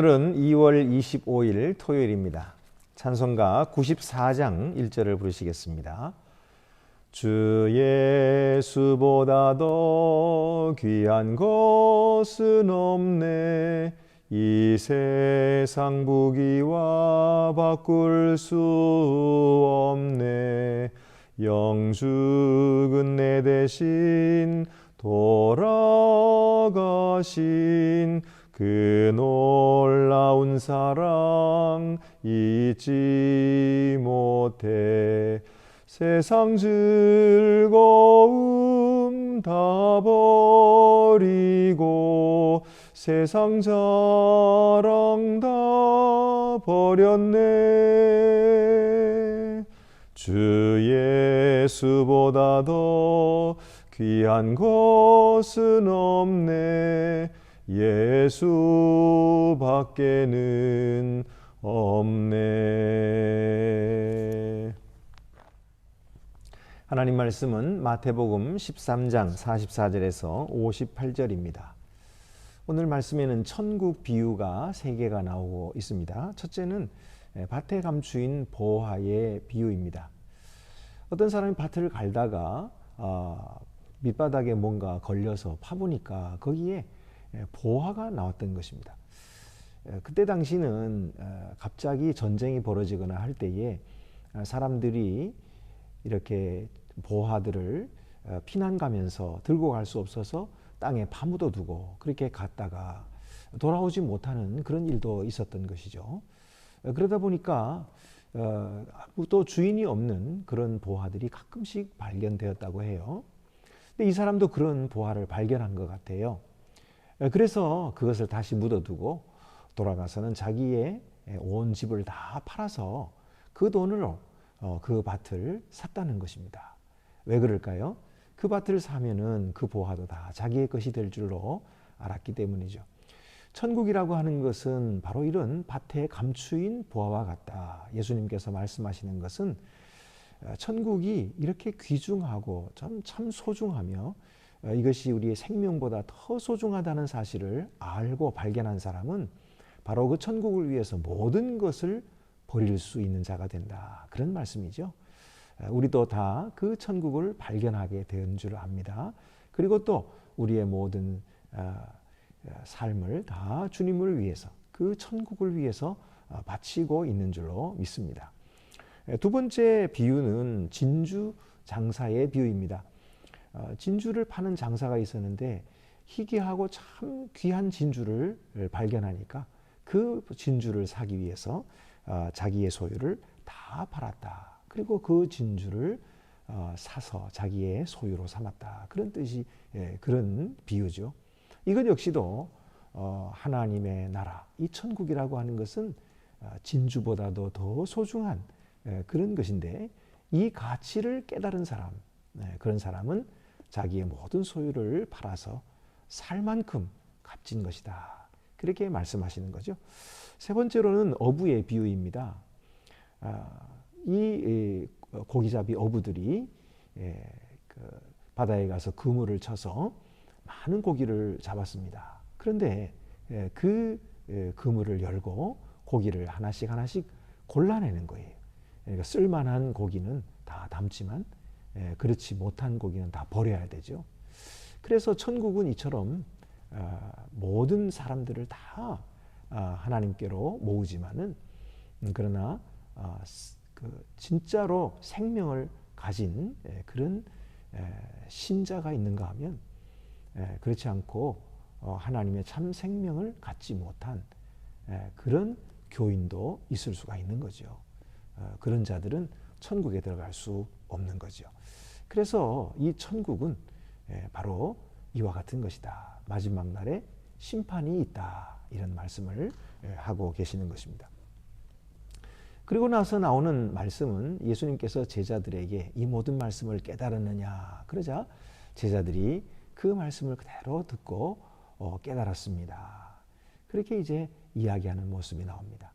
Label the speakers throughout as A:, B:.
A: 오늘은 2월 25일 토요일입니다. 찬송가 94장 1절을 부르시겠습니다. 주 예수보다 더 귀한 것은 없네. 이 세상 부귀와 바꿀 수 없네. 영죽은 내 대신 돌아가신 그 놀라운 사랑 잊지 못해. 세상 즐거움 다 버리고 세상 자랑 다 버렸네. 주 예수보다 더 귀한 것은 없네. 예수밖에는 없네. 하나님 말씀은 마태복음 13장 44절에서 58절입니다. 오늘 말씀에는 천국 비유가 3개가 나오고 있습니다. 첫째는 밭에 감추인 보화의 비유입니다. 어떤 사람이 밭을 갈다가 밑바닥에 뭔가 걸려서 파보니까 거기에 보화가 나왔던 것입니다. 그때 당시는 갑자기 전쟁이 벌어지거나 할 때에 사람들이 이렇게 보화들을 피난 가면서 들고 갈 수 없어서 땅에 파묻어 두고 그렇게 갔다가 돌아오지 못하는 그런 일도 있었던 것이죠. 그러다 보니까 또 주인이 없는 그런 보화들이 가끔씩 발견되었다고 해요. 근데 이 사람도 그런 보화를 발견한 것 같아요. 그래서 그것을 다시 묻어두고 돌아가서는 자기의 온 집을 다 팔아서 그 돈으로 그 밭을 샀다는 것입니다. 왜 그럴까요? 그 밭을 사면은 그 보화도 다 자기의 것이 될 줄로 알았기 때문이죠. 천국이라고 하는 것은 바로 이런 밭에 감추인 보화와 같다. 예수님께서 말씀하시는 것은 천국이 이렇게 귀중하고 참 소중하며 이것이 우리의 생명보다 더 소중하다는 사실을 알고 발견한 사람은 바로 그 천국을 위해서 모든 것을 버릴 수 있는 자가 된다. 그런 말씀이죠. 우리도 다 그 천국을 발견하게 된 줄 압니다. 그리고 또 우리의 모든 삶을 다 주님을 위해서 그 천국을 위해서 바치고 있는 줄로 믿습니다. 두 번째 비유는 진주 장사의 비유입니다. 진주를 파는 장사가 있었는데 희귀하고 참 귀한 진주를 발견하니까 그 진주를 사기 위해서 자기의 소유를 다 팔았다. 그리고 그 진주를 사서 자기의 소유로 삼았다. 그런 뜻이 그런 비유죠. 이것 역시도 하나님의 나라, 이 천국이라고 하는 것은 진주보다도 더 소중한 그런 것인데 이 가치를 깨달은 사람, 그런 사람은 자기의 모든 소유를 팔아서 살 만큼 값진 것이다. 그렇게 말씀하시는 거죠. 세 번째로는 어부의 비유입니다. 이 고기잡이 어부들이 바다에 가서 그물을 쳐서 많은 고기를 잡았습니다. 그런데 그 그물을 열고 고기를 하나씩 골라내는 거예요. 그러니까 쓸만한 고기는 다 담지만 그렇지 못한 고기는 다 버려야 되죠. 그래서 천국은 이처럼 모든 사람들을 다 하나님께로 모으지만은 그러나 진짜로 생명을 가진 그런 신자가 있는가 하면 그렇지 않고 하나님의 참 생명을 갖지 못한 그런 교인도 있을 수가 있는 거죠. 그런 자들은 천국에 들어갈 수 없는 거죠. 그래서 이 천국은 바로 이와 같은 것이다. 마지막 날에 심판이 있다. 이런 말씀을 하고 계시는 것입니다. 그리고 나서 나오는 말씀은 예수님께서 제자들에게 이 모든 말씀을 깨달았느냐 그러자 제자들이 그 말씀을 그대로 듣고 깨달았습니다. 그렇게 이제 이야기하는 모습이 나옵니다.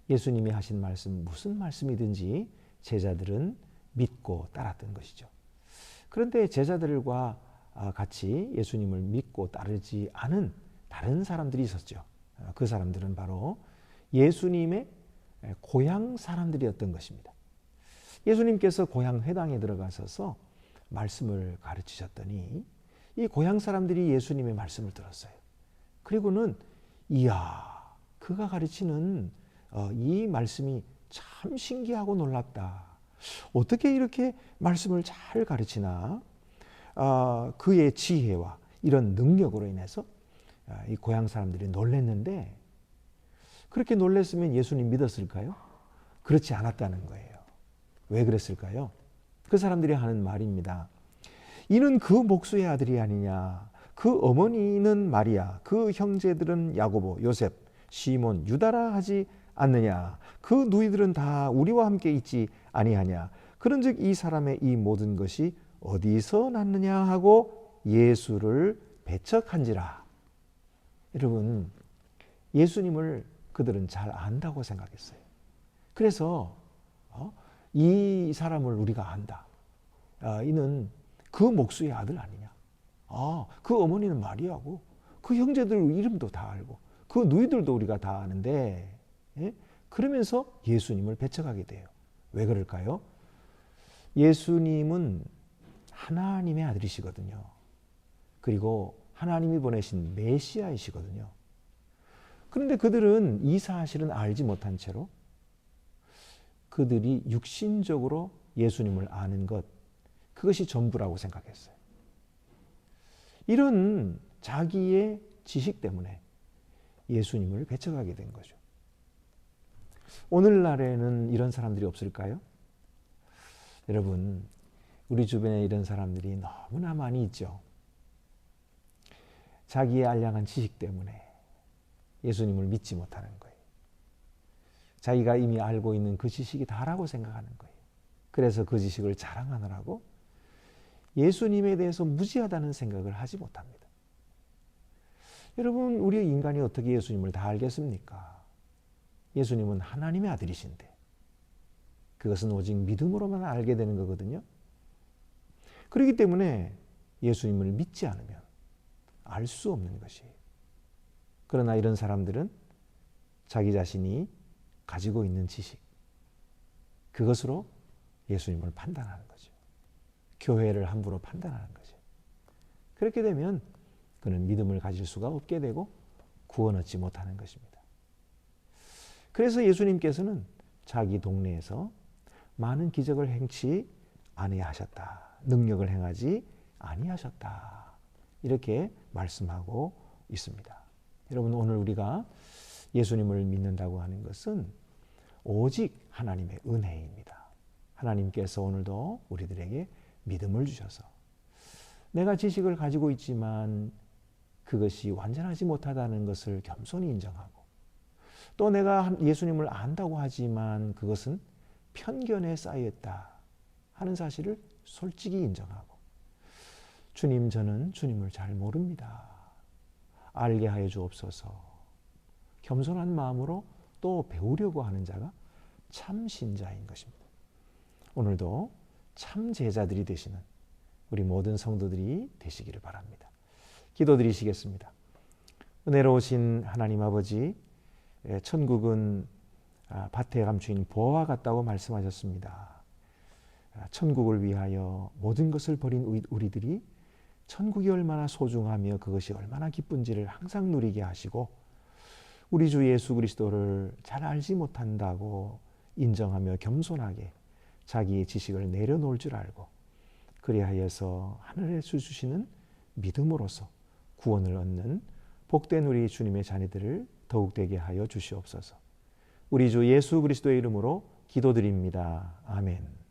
A: 예수님이 하신 말씀 무슨 말씀이든지 제자들은 믿고 따랐던 것이죠. 그런데 제자들과 같이 예수님을 믿고 따르지 않은 다른 사람들이 있었죠. 그 사람들은 바로 예수님의 고향 사람들이었던 것입니다. 예수님께서 고향 회당에 들어가셔서 말씀을 가르치셨더니 이 고향 사람들이 예수님의 말씀을 들었어요. 그리고는 이야, 그가 가르치는 이 말씀이 참 신기하고 놀랍다. 어떻게 이렇게 말씀을 잘 가르치나? 그의 지혜와 이런 능력으로 인해서 이 고향 사람들이 놀랐는데, 그렇게 놀랐으면 예수님 믿었을까요? 그렇지 않았다는 거예요. 왜 그랬을까요? 그 사람들이 하는 말입니다. 이는 그 목수의 아들이 아니냐? 그 어머니는 마리아, 그 형제들은 야고보, 요셉, 시몬, 유다라 하지 않느냐? 그 누이들은 다 우리와 함께 있지 아니하냐? 그런즉 이 사람의 이 모든 것이 어디서 났느냐 하고 예수를 배척한지라. 여러분, 예수님을 그들은 잘 안다고 생각했어요. 그래서 이 사람을 우리가 안다. 이는 그 목수의 아들 아니냐. 그 어머니는 마리아고 그 형제들 이름도 다 알고 그 누이들도 우리가 다 아는데, 그러면서 예수님을 배척하게 돼요. 왜 그럴까요? 예수님은 하나님의 아들이시거든요. 그리고 하나님이 보내신 메시아이시거든요. 그런데 그들은 이 사실은 알지 못한 채로 그들이 육신적으로 예수님을 아는 것, 그것이 전부라고 생각했어요. 이런 자기의 지식 때문에 예수님을 배척하게 된 거죠. 오늘날에는 이런 사람들이 없을까요? 여러분, 우리 주변에 이런 사람들이 너무나 많이 있죠. 자기의 알량한 지식 때문에 예수님을 믿지 못하는 거예요. 자기가 이미 알고 있는 그 지식이 다라고 생각하는 거예요. 그래서 그 지식을 자랑하느라고 예수님에 대해서 무지하다는 생각을 하지 못합니다. 여러분, 우리 인간이 어떻게 예수님을 다 알겠습니까? 예수님은 하나님의 아들이신데 그것은 오직 믿음으로만 알게 되는 거거든요. 그렇기 때문에 예수님을 믿지 않으면 알 수 없는 것이에요. 그러나 이런 사람들은 자기 자신이 가지고 있는 지식, 그것으로 예수님을 판단하는 거죠. 교회를 함부로 판단하는 거죠. 그렇게 되면 그는 믿음을 가질 수가 없게 되고 구원 얻지 못하는 것입니다. 그래서 예수님께서는 자기 동네에서 많은 기적을 행치 아니하셨다. 능력을 행하지 아니하셨다. 이렇게 말씀하고 있습니다. 여러분, 오늘 우리가 예수님을 믿는다고 하는 것은 오직 하나님의 은혜입니다. 하나님께서 오늘도 우리들에게 믿음을 주셔서 내가 지식을 가지고 있지만 그것이 완전하지 못하다는 것을 겸손히 인정하고, 또 내가 예수님을 안다고 하지만 그것은 편견에 쌓여있다 하는 사실을 솔직히 인정하고, 주님, 저는 주님을 잘 모릅니다. 알게 하여 주옵소서. 겸손한 마음으로 또 배우려고 하는 자가 참 신자인 것입니다. 오늘도 참 제자들이 되시는 우리 모든 성도들이 되시기를 바랍니다. 기도드리시겠습니다. 은혜로우신 하나님 아버지, 천국은 밭에 감추인 보화와 같다고 말씀하셨습니다. 천국을 위하여 모든 것을 버린 우리들이 천국이 얼마나 소중하며 그것이 얼마나 기쁜지를 항상 누리게 하시고, 우리 주 예수 그리스도를 잘 알지 못한다고 인정하며 겸손하게 자기의 지식을 내려놓을 줄 알고, 그리하여서 하늘에서 주시는 믿음으로서 구원을 얻는 복된 우리 주님의 자녀들을 더욱 되게 하여 주시옵소서. 우리 주 예수 그리스도의 이름으로 기도드립니다. 아멘.